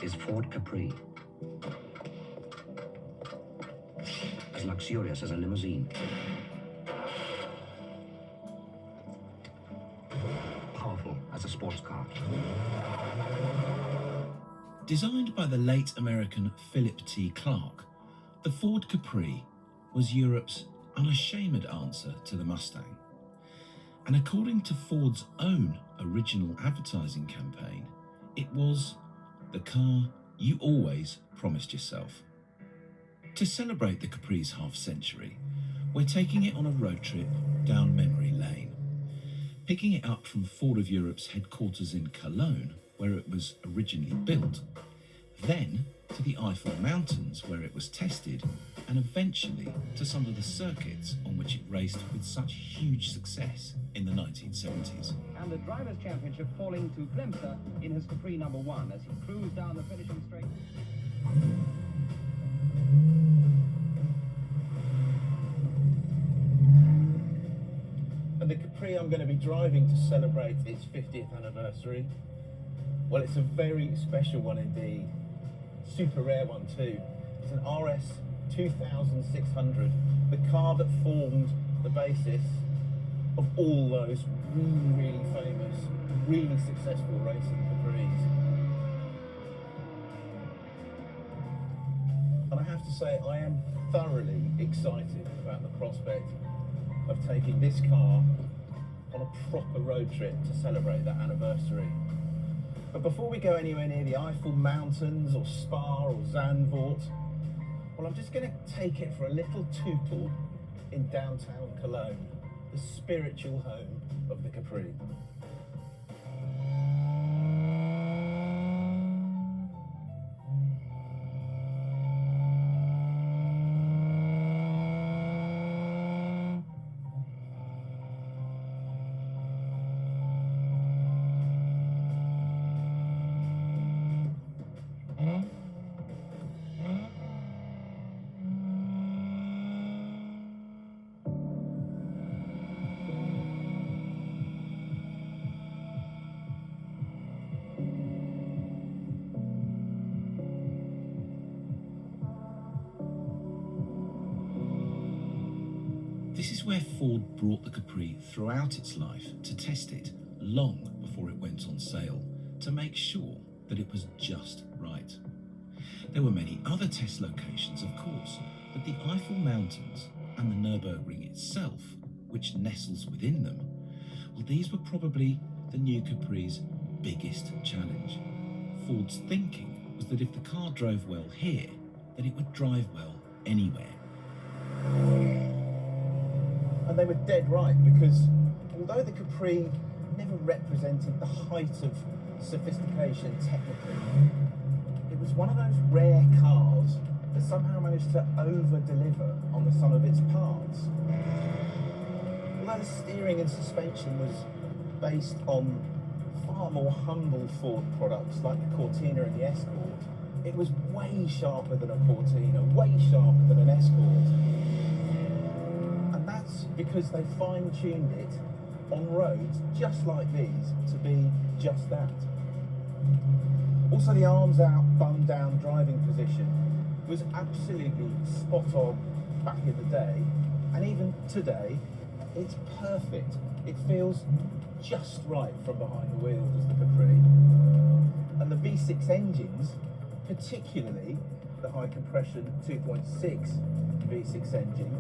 is Ford Capri. As luxurious as a limousine. Powerful as a sports car. Designed by the late American Philip T. Clark, the Ford Capri was Europe's unashamed answer to the Mustang. And according to Ford's own original advertising campaign, it was the car you always promised yourself. To celebrate the Capri's half-century, we're taking it on a road trip down memory lane, picking it up from Ford of Europe's headquarters in Cologne, where it was originally built, then to the Eiffel Mountains where it was tested, and eventually to some of the circuits on which it raced with such huge success in the 1970s. And the Drivers' Championship falling to Klemser in his Capri number 1 as he cruised down the finishing straight. And the Capri I'm going to be driving to celebrate its 50th anniversary, well, it's a very special one indeed. Super rare one too. It's an RS2600, the car that formed the basis of all those really famous, really successful racing Capris. And I have to say, I am thoroughly excited about the prospect of taking this car on a proper road trip to celebrate that anniversary. But before we go anywhere near the Eiffel Mountains or Spa or Zandvoort, well, I'm just going to take it for a little tootle in downtown Cologne, the spiritual home of the Capri. This is where Ford brought the Capri throughout its life to test it long before it went on sale to make sure that it was just right. There were many other test locations, of course, but the Eiffel Mountains and the Nürburgring itself, which nestles within them, well, these were probably the new Capri's biggest challenge. Ford's thinking was that if the car drove well here, then it would drive well anywhere. And they were dead right, because although the Capri never represented the height of sophistication technically, it was one of those rare cars that somehow managed to over-deliver on the sum of its parts. Although the steering and suspension was based on far more humble Ford products like the Cortina and the Escort, it was way sharper than a Cortina, way sharper than an Escort. Because they fine-tuned it on roads just like these to be just that. Also, the arms out, bum down driving position was absolutely spot on back in the day, and even today it's perfect. It feels just right from behind the wheels as the Capri. And the V6 engines, particularly the high compression 2.6 V6 engine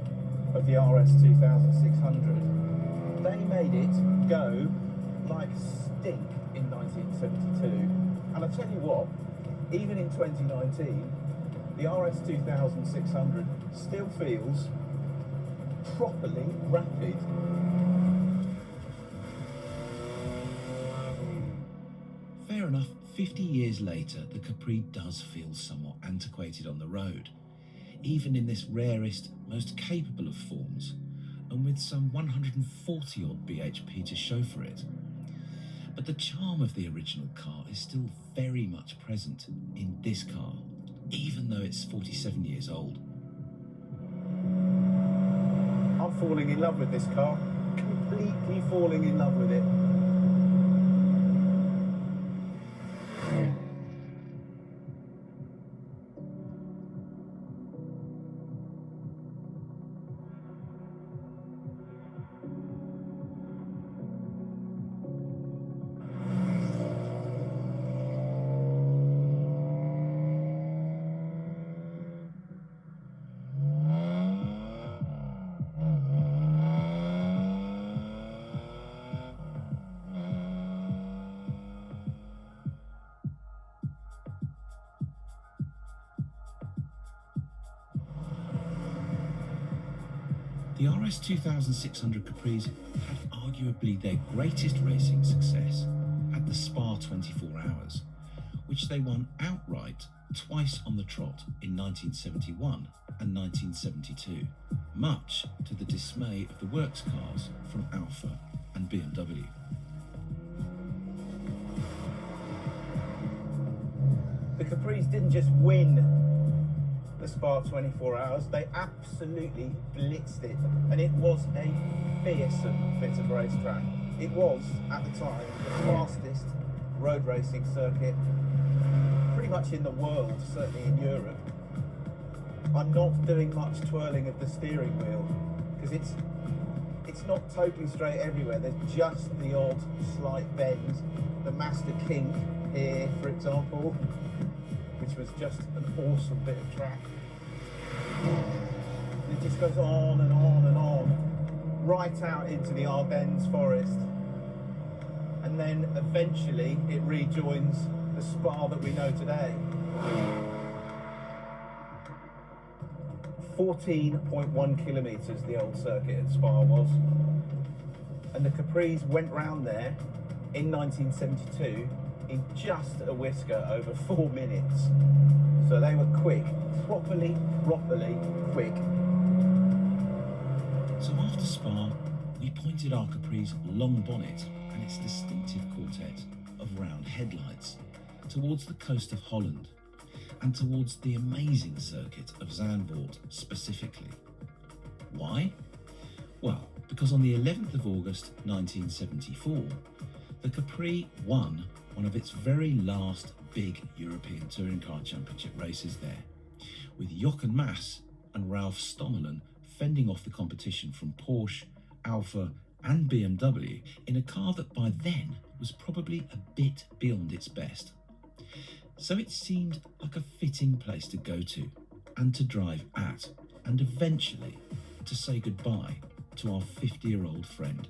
of the RS2600, they made it go like stink in 1972. And I tell you what, even in 2019, the RS2600 still feels properly rapid. Fair enough, 50 years later, the Capri does feel somewhat antiquated on the road, even in this rarest, most capable of forms, and with some 140 odd bhp to show for it. But the charm of the original car is still very much present in this car, even though it's 47 years old. I'm falling in love with this car, completely falling in love with it. The RS2600 Capris had arguably their greatest racing success at the Spa 24 Hours, which they won outright twice on the trot in 1971 and 1972, much to the dismay of the works cars from Alfa and BMW. The Capris didn't just win the Spa 24 Hours, they absolutely blitzed it, and it was a fearsome bit of racetrack. It was, at the time, the fastest road racing circuit pretty much in the world, certainly in Europe. I'm not doing much twirling of the steering wheel because it's not totally straight everywhere. There's just the odd slight bend. The Master kink here, for example, which was just an awesome bit of track. And it just goes on and on and on, right out into the Ardennes forest. And then eventually it rejoins the Spa that we know today. 14.1 kilometres the old circuit at Spa was. And the Capris went round there in 1972 in just a whisker over 4 minutes. So they were quick, properly quick. So after Spa, we pointed our Capri's long bonnet and its distinctive quartet of round headlights towards the coast of Holland and towards the amazing circuit of Zandvoort specifically. Why? Well, because on the 11th of August 1974, the Capri won one of its very last big European Touring Car Championship races there, with Jochen Mass and Ralf Stommelen fending off the competition from Porsche, Alfa and BMW in a car that by then was probably a bit beyond its best. So it seemed like a fitting place to go to and to drive at, and eventually to say goodbye to our 50-year-old friend.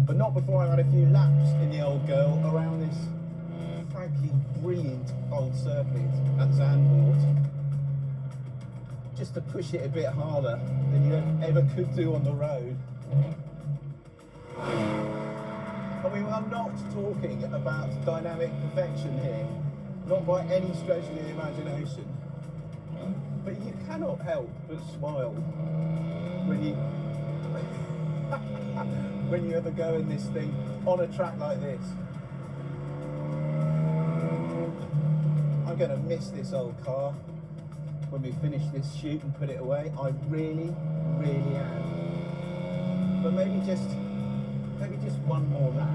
But not before I had a few laps in the old girl around this frankly brilliant old circuit at Zandvoort, just to push it a bit harder than you ever could do on the road. I mean, I'm not talking about dynamic perfection here, not by any stretch of the imagination, but you cannot help but smile when you ever go in this thing on a track like this. I'm going to miss this old car when we finish this shoot and put it away. I really am. But maybe just one more lap.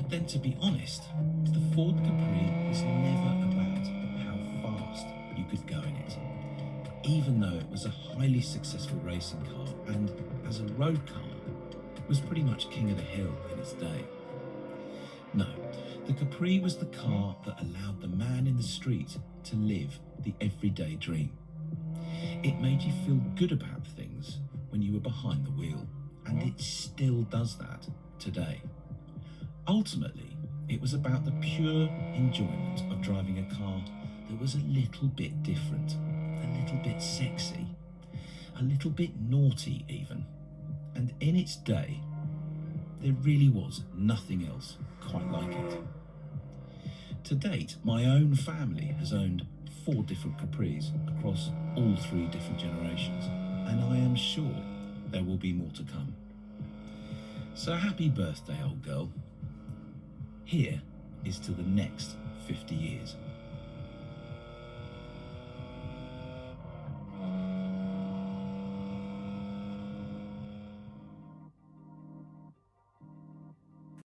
Then, to be honest, the Ford Capri was never about how fast you could go in it, even though it was a highly successful racing car and, as a road car, was pretty much king of the hill in its day. No, the Capri was the car that allowed the man in the street to live the everyday dream. It made you feel good about things when you were behind the wheel, and it still does that today. Ultimately, it was about the pure enjoyment of driving a car that was a little bit different, a little bit sexy, a little bit naughty even. And in its day, there really was nothing else quite like it. To date, my own family has owned 4 different Capris across all 3 different generations, and I am sure there will be more to come. So happy birthday, old girl. Here is to the next 50 years.